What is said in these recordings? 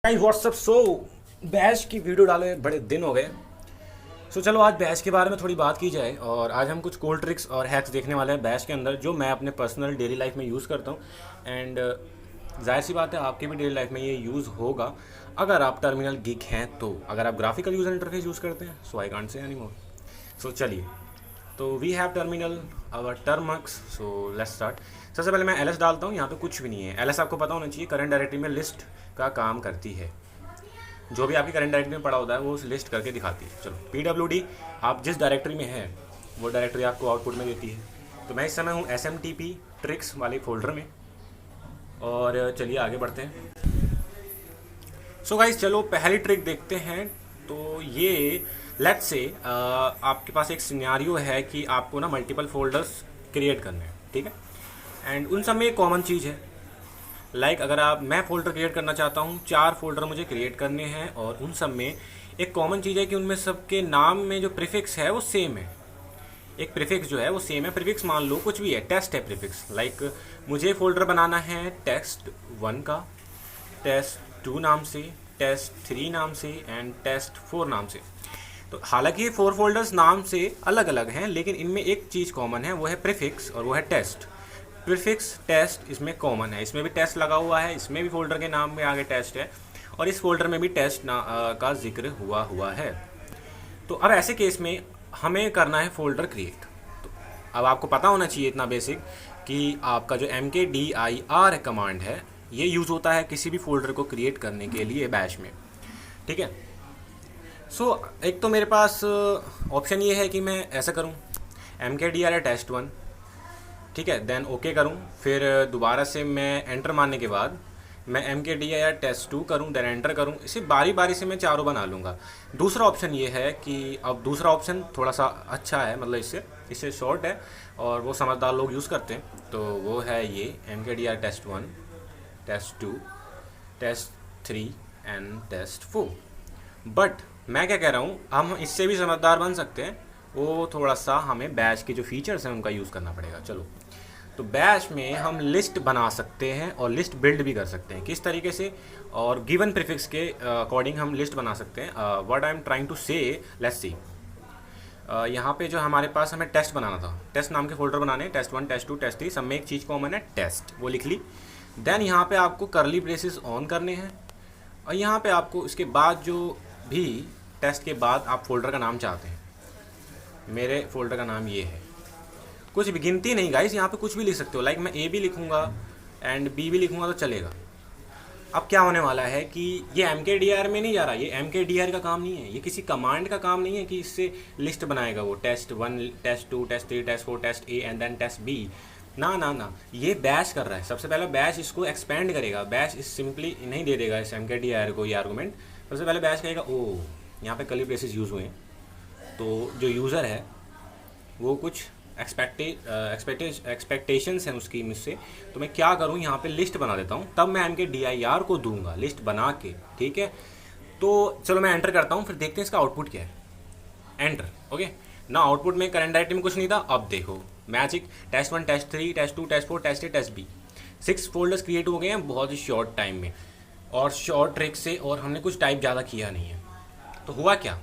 Guys what's up. Bash की video डाले बड़े दिन हो गए। चलो आज बैश के बारे में थोड़ी बात की जाए और आज हम कुछ कोल्ड ट्रिक्स और हैक्स देखने वाले हैं बैश के अंदर जो मैं अपने पर्सनल डेली लाइफ में यूज़ करता हूँ। एंड जाहिर सी बात है आपकी भी डेली लाइफ में ये यूज़ होगा अगर आप टर्मिनल गीक हैं। तो अगर आप ग्राफिकल यूज़र इंटरफेस यूज़ करते हैं सो I can't say any more. चलिए, तो we have terminal our Termux. Let's start. सबसे पहले मैं एल डालता हूँ। यहाँ पे कुछ भी नहीं है। एल आपको पता होना चाहिए करंट डायरेक्टरी में लिस्ट का काम करती है। जो भी आपकी करंट डायरेक्टरी में पड़ा होता है वो उस लिस्ट करके दिखाती है। चलो, PWD आप जिस डायरेक्टरी में है वो डायरेक्टरी आपको आउटपुट में देती है। तो मैं इस समय हूँ SMTP ट्रिक्स वाले फोल्डर में। और चलिए आगे बढ़ते हैं। गाइस चलो पहली ट्रिक देखते हैं। तो ये लेट्स से आपके पास एक सिनेरियो है कि आपको ना मल्टीपल फोल्डर्स क्रिएट करने हैं, ठीक है। एंड उन सब में एक कॉमन चीज़ है। अगर मैं फ़ोल्डर क्रिएट करना चाहता हूँ, 4 फोल्डर मुझे क्रिएट करने हैं और उन सब में एक कॉमन चीज़ है कि उनमें सबके नाम में जो प्रीफिक्स है वो सेम है। एक प्रीफिक्स जो है वो सेम है। प्रीफिक्स मान लो कुछ भी है, टेस्ट है प्रीफिक्स। मुझे फ़ोल्डर बनाना है test1 का, test2 नाम से, test3 नाम से एंड test4 नाम से। तो हालांकि ये 4 फोल्डर्स नाम से अलग अलग हैं लेकिन इनमें एक चीज़ कॉमन है, वो है प्रीफिक्स और वो है टेस्ट। प्रीफिक्स टेस्ट इसमें कॉमन है। इसमें भी टेस्ट लगा हुआ है, इसमें भी फोल्डर के नाम में आगे टेस्ट है और इस फोल्डर में भी टेस्ट का जिक्र हुआ है। तो अब ऐसे केस में हमें करना है फोल्डर क्रिएट। तो अब आपको पता होना चाहिए इतना बेसिक कि आपका जो mkdir कमांड है ये यूज़ होता है किसी भी फोल्डर को क्रिएट करने के लिए बैश में, ठीक है। एक तो मेरे पास ऑप्शन ये है कि मैं ऐसा करूँ mkdir test1, ठीक है, देन ओके करूँ। फिर दोबारा से मैं एंटर मारने के बाद मैं mkdir test2 करूँ, देन एंटर करूँ। इसे बारी बारी से मैं चारों बना लूँगा। दूसरा ऑप्शन ये है कि अब दूसरा ऑप्शन थोड़ा सा अच्छा है, मतलब इससे शॉर्ट है और वो समझदार लोग यूज़ करते हैं। तो वो है ये mkdir test1, test2, test3 and test4। But मैं क्या कह रहा हूँ, हम इससे भी समझदार बन सकते हैं। वो थोड़ा सा हमें बैश के जो फीचर्स हैं उनका यूज़ करना पड़ेगा। चलो, तो बैश में हम लिस्ट बना सकते हैं और लिस्ट बिल्ड भी कर सकते हैं। किस तरीके से? और गिवन प्रीफिक्स के अकॉर्डिंग हम लिस्ट बना सकते हैं। What I am trying to say, let's see. यहाँ पे जो हमारे पास हमें टेस्ट बनाना था, टेस्ट नाम के फोल्डर बनाने, test1, test2, test3, सब में एक चीज़ कॉमन है, टेस्ट, वो लिख ली। देन यहाँ पे आपको करली ब्रेसेस ऑन करने हैं और यहाँ पे आपको इसके बाद जो भी टेस्ट के बाद आप फोल्डर का नाम चाहते हैं, मेरे फोल्डर का नाम ये है, कुछ भी गिनती नहीं गाइस, यहाँ पे कुछ भी लिख सकते हो। मैं A भी लिखूँगा एंड B भी लिखूँगा तो चलेगा। अब क्या होने वाला है कि ये mkdir में नहीं जा रहा, ये mkdir का काम नहीं है, ये किसी कमांड का काम नहीं है कि इससे लिस्ट बनाएगा वो test1, test2, test3, test4, test A and then test B। ना ना ना, ये बैश कर रहा है। सबसे पहले बैश इसको एक्सपेंड करेगा। बैश इस सिंपली नहीं दे देगा इस mkdir को ये आर्गूमेंट। सबसे पहले बैश कहेगा ओ यहाँ पे कर्ली ब्रेसेस यूज़ हुए हैं, तो जो यूज़र है वो कुछ एक्सपेक्टेशंस हैं उसकी मुझसे। तो मैं क्या करूँ, यहाँ पे लिस्ट बना देता हूँ, तब मैं mkdir को दूंगा लिस्ट बना के, ठीक है। तो चलो मैं एंटर करता हूँ, फिर देखते हैं इसका आउटपुट क्या है। एंटर, ओके ना। आउटपुट में करंट डायरेक्टरी में कुछ नहीं था। अब देखो magic, test1, test3, test2, test4, test A, test B, 6 folders create हो गए हैं बहुत ही शॉर्ट टाइम में और शॉर्ट ट्रिक से, और हमने कुछ टाइप ज़्यादा किया नहीं है। तो हुआ क्या,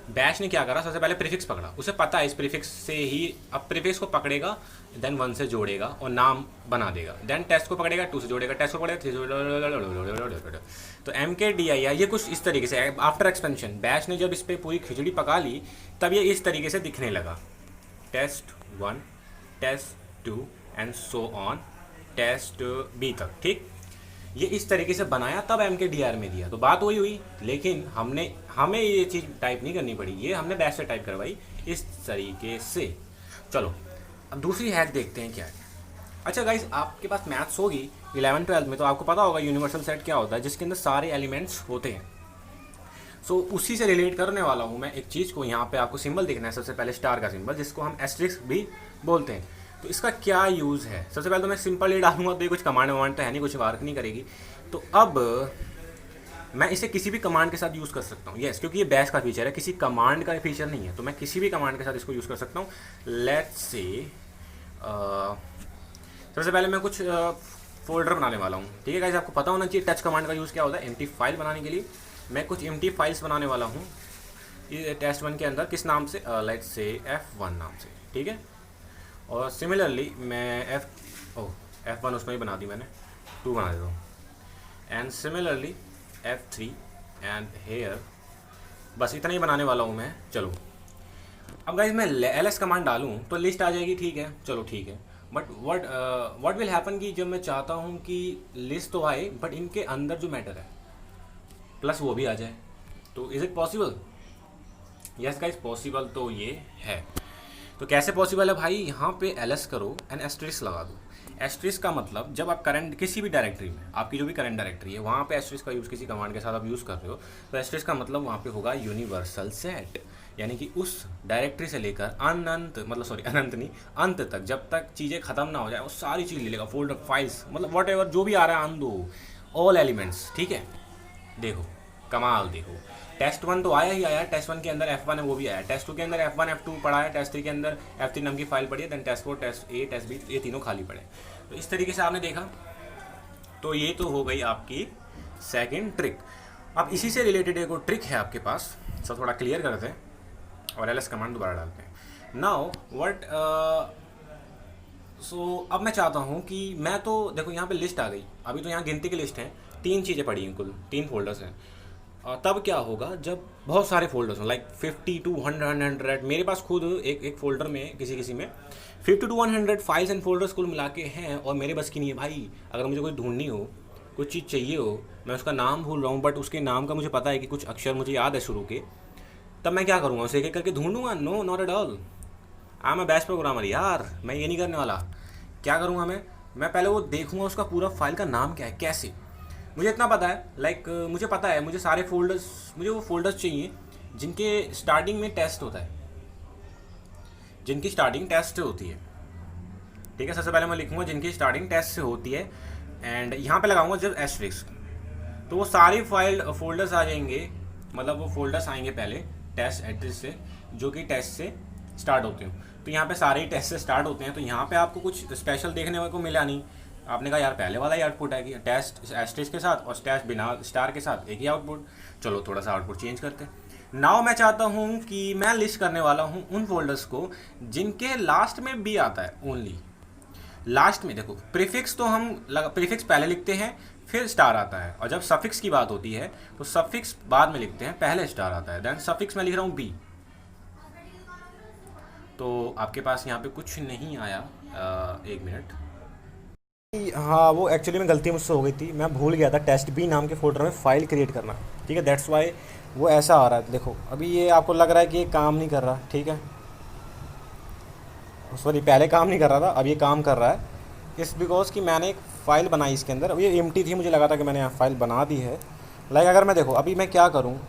बैश ने क्या करा, सबसे पहले प्रीफिक्स पकड़ा। उसे पता है इस प्रीफिक्स से ही, अब प्रीफिक्स को पकड़ेगा, देन 1 से जोड़ेगा और नाम बना देगा। देन टेस्ट को पकड़ेगा, 2 से जोड़ेगा, टेस्ट को पकड़ेगा, 3 से। तो mkdir ये कुछ इस तरीके से आफ्टर एक्सपेंशन बैश ने जब इस पर पूरी खिचड़ी पका ली तब ये इस तरीके से दिखने लगा। test1, test2 and so on, test B तक, ठीक। ये इस तरीके से बनाया तब mkdir में दिया। तो बात वही हुई, लेकिन हमें ये चीज़ टाइप नहीं करनी पड़ी, ये हमने बैश से टाइप करवाई इस तरीके से। चलो अब दूसरी हैक देखते हैं क्या है। अच्छा गाइस, आपके पास मैथ्स होगी 11th-12th में, तो आपको पता होगा यूनिवर्सल सेट क्या होता है, जिसके अंदर सारे एलिमेंट्स होते हैं। उसी से रिलेट करने वाला हूँ मैं एक चीज़ को। यहाँ पे आपको सिंबल देखना है, सबसे पहले स्टार का सिंबल, जिसको हम एस्टेरिस्क भी बोलते हैं। तो इसका क्या यूज़ है, सबसे पहले तो मैं सिंपल ही डालूंगा, तो ये कुछ कमांड वमांड तो है नहीं, कुछ वर्क नहीं करेगी। तो अब मैं इसे किसी भी कमांड के साथ यूज़ कर सकता हूँ। यस, क्योंकि ये बैश का फीचर है, किसी कमांड का फीचर नहीं है, तो मैं किसी भी कमांड के साथ इसको यूज़ कर सकता हूँ। लेट्स से सबसे पहले मैं कुछ फोल्डर बनाने वाला हूँ। ठीक है गाइस, आपको पता होना चाहिए टच कमांड का यूज़ क्या होता है एम्प्टी फाइल बनाने के लिए। मैं कुछ एम्प्टी फाइल्स बनाने वाला हूँ ये टेस्ट 1 के अंदर, किस नाम से, लेट्स से F1 नाम से। ठीक है, और सिमिलरली मैं F1 उसमें ही बना दी मैंने, 2 बना देता हूँ, and similarly F3 and hair, बस इतना ही बनाने वाला हूँ मैं। चलो अब गाइज मैं ls कमांड डालूँ तो लिस्ट आ जाएगी, ठीक है, चलो ठीक है। बट व्हाट विल हैपन कि जब मैं चाहता हूँ कि लिस्ट तो आए बट इनके अंदर जो मैटर है प्लस वो भी आ जाए, तो is it possible? Yes guys, possible तो ये है। तो कैसे पॉसिबल है भाई? यहाँ पे ls करो एंड एस्ट्रिक्स लगा दो। एस्ट्रिक्स का मतलब जब आप करंट किसी भी डायरेक्टरी में, आपकी जो भी करंट डायरेक्टरी है वहाँ पे एस्ट्रिक्स का यूज़ किसी कमांड के साथ आप यूज़ कर रहे हो, तो एस्ट्रिक्स का मतलब वहाँ पे होगा यूनिवर्सल सेट, यानी कि उस डायरेक्टरी से लेकर अनंत, मतलब सॉरी अनंत नहीं, अंत तक, जब तक चीज़ें ख़त्म ना हो जाए वो सारी चीज़ ले लेगा, फोल्डर, फाइल्स, मतलब वॉट एवर जो भी आ रहा है आन दो, ऑल एलिमेंट्स। ठीक है, देखो कमाल, देखो टेस्ट 1 तो आया ही आया, टेस्ट 1 के अंदर F1 है वो भी आया, टेस्ट 2 के अंदर F1 F2 पड़ा है, टेस्ट 3 के अंदर F3 नाम की फाइल पड़ी है, then test 4 test A test B ये तीनों खाली पड़े। तो इस तरीके से आपने देखा, तो ये तो हो गई आपकी सेकंड ट्रिक। अब इसी से रिलेटेड एक और ट्रिक है आपके पास, सब थोड़ा क्लियर करते हैं और ls कमांड दोबारा डालते हैं। नाउ व्हाट सो अब मैं चाहता हूँ कि मैं तो देखो यहाँ पे लिस्ट आ गई, अभी तो यहाँ गिनती की लिस्ट है, 3 चीज़ें पड़ी हैं, कुल 3 फोल्डर्स हैं। तब क्या होगा जब बहुत सारे फोल्डर्स हों, लाइक 50 to 100, मेरे पास खुद एक फ़ोल्डर में किसी में 50 to 100 फाइल्स एंड फोल्डर्स कुल मिला के हैं, और मेरे बस की नहीं है भाई। अगर मुझे कोई ढूंढनी हो, कुछ चीज़ चाहिए हो, मैं उसका नाम भूल रहा हूँ बट उसके नाम का मुझे पता है कि कुछ अक्षर मुझे याद है शुरू के, तब मैं क्या करूँगा, उसे एक एक करके ढूंढूंगा? No, not at all. I am a best programmer यार, मैं ये नहीं करने वाला। क्या करूँगा मैं पहले वो देखूँगा उसका पूरा फाइल का नाम क्या है, कैसे। मुझे इतना पता है, लाइक मुझे पता है, मुझे सारे फोल्डर्स, मुझे वो फोल्डर्स चाहिए जिनके स्टार्टिंग में टेस्ट होता है, जिनकी स्टार्टिंग टेस्ट से होती है। ठीक है, सबसे पहले मैं लिखूंगा जिनकी स्टार्टिंग टेस्ट से होती है, एंड यहाँ पे लगाऊंगा जब एस्ट्रिक्स, तो वो सारी फाइल फोल्डर्स आ जाएंगे, मतलब वो फोल्डर्स आएंगे पहले टेस्ट एड्रेस से, जो कि टेस्ट से स्टार्ट होते हो। तो यहाँ पे सारे ही टेस्ट से स्टार्ट होते हैं, तो यहाँ पे आपको कुछ स्पेशल देखने को मिला नहीं। आपने कहा यार पहले वाला ही आउटपुट है कि टेस्ट एस्ट्रिक्स के साथ और टेस्ट बिना स्टार के साथ एक ही आउटपुट, चलो थोड़ा सा आउटपुट चेंज करते हैं। नाउ मैं चाहता हूँ कि मैं लिस्ट करने वाला हूँ उन फोल्डर्स को जिनके लास्ट में बी आता है, ओनली लास्ट में। देखो प्रीफिक्स तो हम प्रीफिक्स पहले लिखते हैं फिर स्टार आता है, और जब सफिक्स की बात होती है तो सफिक्स बाद में लिखते हैं, पहले स्टार आता है, देन सफिक्स में लिख रहा हूँ बी। तो आपके पास यहाँ पे कुछ नहीं आया, एक मिनट। हाँ, वो एक्चुअली में गलती मुझसे हो गई थी, मैं भूल गया था टेस्ट बी नाम के फोल्डर में फ़ाइल क्रिएट करना। ठीक है, दैट्स वाई वो ऐसा आ रहा है। देखो अभी ये आपको लग रहा है कि ये काम नहीं कर रहा, ठीक है, सॉरी पहले काम नहीं कर रहा था, अब ये काम कर रहा है। इस बिकॉज कि मैंने एक फ़ाइल बनाई इसके अंदर, अब ये एम्प्टी थी, मुझे लगा था कि मैंने यहाँ फाइल बना दी है। लाइक अगर मैं देखो अभी मैं क्या करूँ,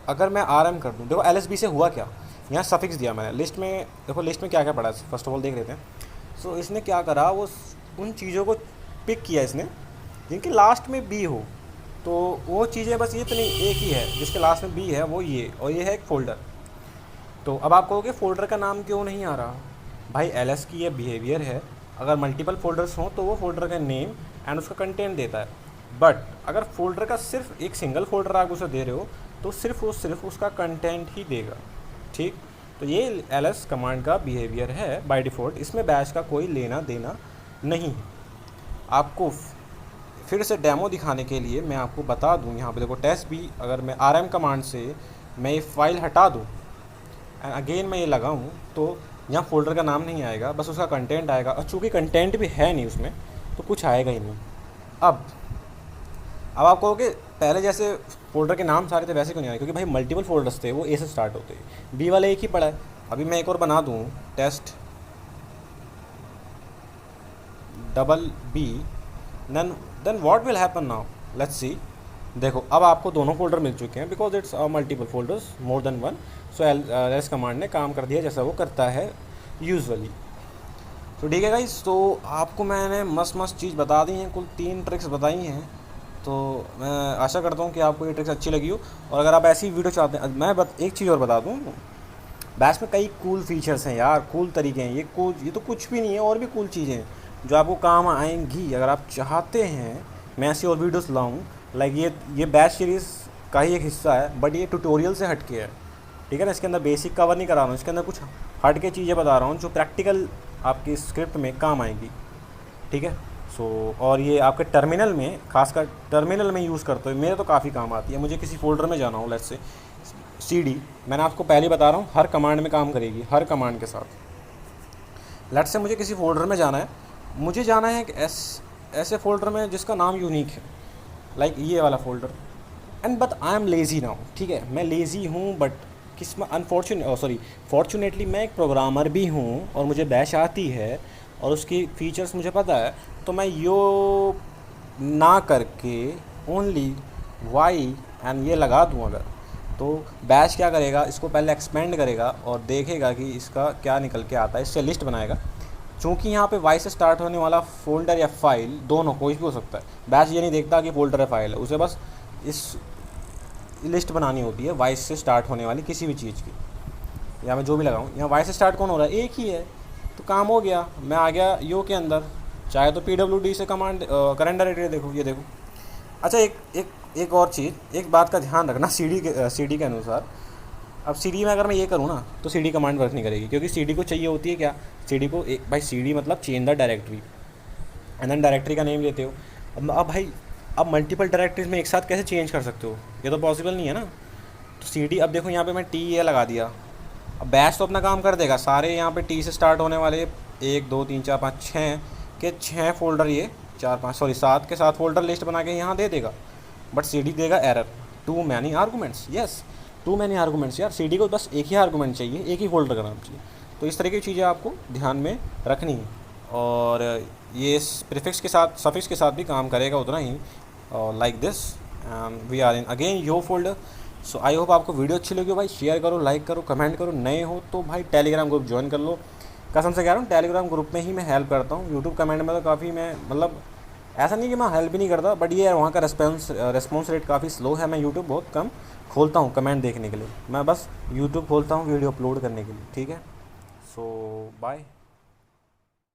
अगर मैं RM कर दूँ, देखो LSB से हुआ क्या, यहाँ सफिक्स दिया मैंने लिस्ट में, देखो लिस्ट में क्या क्या पड़ा है, फर्स्ट ऑफ ऑल देख लेते हैं। सो इसने क्या करा, वो उन चीज़ों को पिक किया इसने जिनके लास्ट में बी हो, तो वो चीज़ें बस ये तो नहीं, एक ही है जिसके लास्ट में बी है, वो ये, और ये है एक फ़ोल्डर। तो अब आप कहोगे फ़ोल्डर का नाम क्यों नहीं आ रहा भाई, LS की ये बिहेवियर है, अगर मल्टीपल फोल्डर्स हों तो वो फोल्डर का नेम एंड उसका कंटेंट देता है, बट अगर फोल्डर का सिर्फ एक सिंगल फोल्डर आप उसे दे रहे हो तो सिर्फ उसका कंटेंट ही देगा। ठीक, तो ये ls कमांड का बिहेवियर है बाय डिफ़ॉल्ट, इसमें बैश का कोई लेना देना नहीं है। आपको फिर से डेमो दिखाने के लिए मैं आपको बता दूं, यहाँ पे देखो टेस्ट भी, अगर मैं RM कमांड से मैं ये फाइल हटा दूं एंड अगेन मैं ये लगाऊं, तो यहाँ फोल्डर का नाम नहीं आएगा, बस उसका कंटेंट आएगा, और चूँकि कंटेंट भी है नहीं उसमें तो कुछ आएगा ही नहीं। अब आप कहोगे पहले जैसे फोल्डर के नाम सारे थे वैसे क्यों नहीं आए, क्योंकि भाई मल्टीपल फोल्डर्स थे, वो A से स्टार्ट होते, B वाला एक ही पड़ा है। अभी मैं एक और बना दूँ test BB, then what will happen now, let's see. देखो अब आपको दोनों फोल्डर मिल चुके हैं, because it's multiple folders, more than one. So ls command ने काम कर दिया जैसा वो करता है यूजुअली। तो ठीक है गाइस, तो आपको मैंने मस्त चीज़ बता दी हैं, कुल 3 ट्रिक्स बताई हैं। तो मैं आशा करता हूँ कि आपको ये ट्रिक्स अच्छी लगी हो, और अगर आप ऐसी वीडियो चाहते हैं, मैं एक चीज़ और बता दूँ, बैश में कई कूल फीचर्स हैं यार, कूल तरीके हैं, ये तो कुछ भी नहीं है, और भी कूल चीज़ें हैं। जो आपको काम आएंगी अगर आप चाहते हैं मैं ऐसी और वीडियोस लाऊं। लाइक ये बैच सीरीज़ का ही एक हिस्सा है, बट ये ट्यूटोरियल से हट के है, ठीक है ना। इसके अंदर बेसिक कवर नहीं करा रहा हूँ, इसके अंदर कुछ हट के चीज़ें बता रहा हूँ जो प्रैक्टिकल आपकी स्क्रिप्ट में काम आएंगी, ठीक है। और ये आपके टर्मिनल में, खासकर टर्मिनल में यूज़ करते हो, मेरे तो काफ़ी काम आती है। मुझे किसी फोल्डर में जाना हो, लेट्स से CD, मैंने आपको पहले बता रहा हूँ हर कमांड में काम करेगी, हर कमांड के साथ। लेट्स से मुझे किसी फोल्डर में जाना है, मुझे जाना है एक ऐसे फोल्डर में जिसका नाम यूनिक है, लाइक ये वाला folder. And but I am lazy now, ठीक है, मैं लेज़ी हूँ, बट फॉर्चुनेटली मैं एक प्रोग्रामर भी हूँ और मुझे बैश आती है और उसकी फीचर्स मुझे पता है। तो मैं यो ना करके ओनली वाई एंड ये लगा दूँ अगर, तो बैश क्या करेगा, इसको पहले एक्सपेंड करेगा और देखेगा कि इसका क्या निकल के आता है, इससे लिस्ट बनाएगा। चूँकि यहाँ पे वाई से स्टार्ट होने वाला फोल्डर या फाइल दोनों कोई भी हो सकता है, बैश ये नहीं देखता कि फोल्डर या फाइल है, उसे बस इस लिस्ट बनानी होती है वाई से स्टार्ट होने वाली किसी भी चीज़ की। या मैं जो भी लगाऊँ, यहाँ वाई से स्टार्ट कौन हो रहा है, एक ही है, तो काम हो गया। मैं आ गया यो के अंदर, चाहे तो PWD से कमांड करंट डायरेक्टरी देखो, ये देखो। अच्छा, एक और चीज़, एक बात का ध्यान रखना CD के अनुसार। अब CD में अगर मैं ये करूँ ना तो CD कमांड वर्क नहीं करेगी, क्योंकि CD को चाहिए होती है क्या, CD को भाई CD मतलब change the directory, and then directory का नेम लेते हो। अब भाई अब मल्टीपल डायरेक्टरीज में एक साथ कैसे चेंज कर सकते हो, ये तो पॉसिबल नहीं है ना। तो CD, अब देखो यहाँ पे मैं TE लगा दिया, अब बैश तो अपना काम कर देगा। सारे यहाँ पे T से स्टार्ट होने वाले 1 2 3 4 5 6 के 6 फोल्डर, ये 7 के 7 फोल्डर लिस्ट बना के यहाँ दे देगा। बट CD देगा error, too many arguments. Yes, too many arguments. यार CD को बस एक ही आर्गूमेंट चाहिए, एक ही फोल्डर का नाम चाहिए। तो इस तरह की चीज़ें आपको ध्यान में रखनी है, और ये प्रीफिक्स के साथ, सफिक्स के साथ भी काम करेगा उतना ही, like this. We are in again yo folder. So I hope आपको वीडियो अच्छी लगी हो भाई। शेयर करो, लाइक करो, कमेंट करो। नए हो तो भाई टेलीग्राम ग्रुप ज्वाइन कर लो। कसम से कह रहा हूँ, टेलीग्राम ग्रुप में ही मैं हेल्प करता हूँ। यूट्यूब कमेंट में तो काफ़ी मैं, मतलब ऐसा नहीं कि मैं हेल्प ही नहीं करता, बट ये वहाँ का रिस्पॉन्स रेट काफ़ी स्लो है। मैं यूट्यूब बहुत कम खोलता हूँ कमेंट देखने के लिए, मैं बस यूट्यूब खोलता हूँ वीडियो अपलोड करने के लिए, ठीक है। सो बाय।